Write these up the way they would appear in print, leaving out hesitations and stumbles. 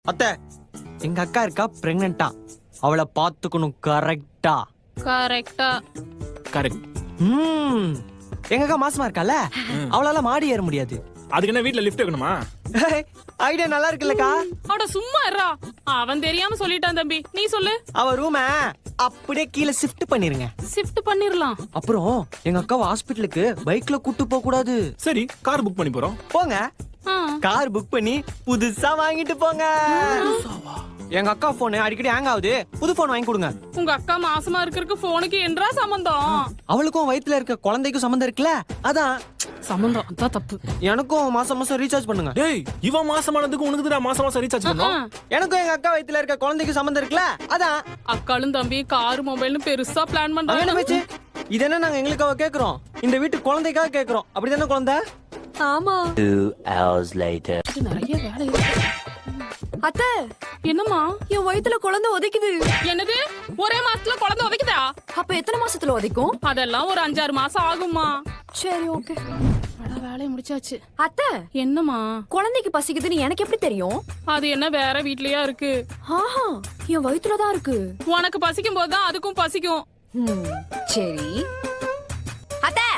அத்தை, எங்க அக்கா இருக்கா பிரெக்னெண்டா, அவளை பாத்துக்கணும் கரெக்டா. கரெக்டா. கரெக்ட். எங்க அக்கா மாசமா இருக்கால, அவளால மாடி ஏற முடியாது. அதுக்கு என்ன வீட்ல லிஃப்ட் வைக்கணுமா? ஐடியா நல்லா இருக்குல்லக்கா. அட சும்மா இருடா, அவன் தெரியாம சொல்லிட்டான் தம்பி, நீ சொல்லு. அவ ரூம அப்படியே கீழே ஷிஃப்ட் பண்ணிருங்க. ஷிஃப்ட் பண்ணிரலாம். அப்புறம் எங்க அக்காவை ஹாஸ்பிட்டலுக்கு பைக்ல கூட்டு போக கூடாது. சரி, கார் புக் பண்ணி போறோம். போங்க, கார் புக் பண்ணி புதுசா வாங்கிட்டு போங்க. எங்க அக்கா போன் அடிக்கடி ஹேங் ஆகுது, புது போன் வாங்கி கொடுங்க. உங்க அக்கா மாசமா இருக்கிறதுக்கு போனுக்கு என்றா சம்பந்தம்? அவளுக்கும் வயித்துல இருக்க குழந்தைக்கும் சம்பந்தம் இருக்குல்ல, அதான் சம்பந்தம். அதான் தப்பு. எனக்கும் மாசம் மாசம் ரீசார்ஜ் பண்ணுங்க. டேய், இவன் மாசமானதுக்கு உனக்கு மாசம் மாசம் ரீசார்ஜ் பண்ணனும். எனக்கும் எங்க அக்கா வயித்துல இருக்க குழந்தைக்கு சம்பந்தம் இருக்குல்ல, அதான். அக்காளும் தம்பி கார் மொபைல்னு பெருசா பிளான் பண்றாங்க. இது என்ன நாங்க எங்களுக்காக கேக்குறோம், இந்த வீட்டு குழந்தைக்காக கேக்குறோம். அப்படிதானே குழந்தை? ஆமா. 2 hours later. நிறைய வேலை இருக்கு. அத்தை, என்னம்மா? என் வயித்துல குழந்தை உதைக்குது. என்னது, ஒரே மாசத்துல குழந்தை உதைக்குதா? அப்ப எத்தனை மாசத்துல உதைக்கும்? அதெல்லாம் ஒரு 5-6 மாசம் ஆகும்மா. சரி, ஓகே. வேலையை முடிச்சாச்சு. அத்தை, என்னம்மா? குழந்தைக்கு பசிக்குதுன்னு எனக்கு எப்படி தெரியும்? அது என்ன வேற வீட்லயா இருக்கு? ஆஹா, என் வயித்துலதான் இருக்கு. உனக்கு பசிக்கும் போதுதான் அதுக்கும் பசிக்கும். சரி அத்தை,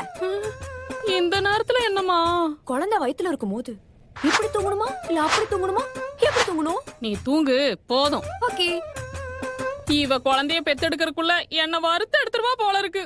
இந்த நேரத்துல என்னம்மா? குழந்தை வயித்துல இருக்கும் போது இப்படி தூங்கணுமா இல்ல அப்படி தூங்கணுமா? எப்படி தூங்கணும்? நீ தூங்கு போதும். ஓகே. இவ குழந்தைய பெத்தெடுக்கிறதுக்குள்ள என்ன வறுத்து எடுத்துருவா போல இருக்கு.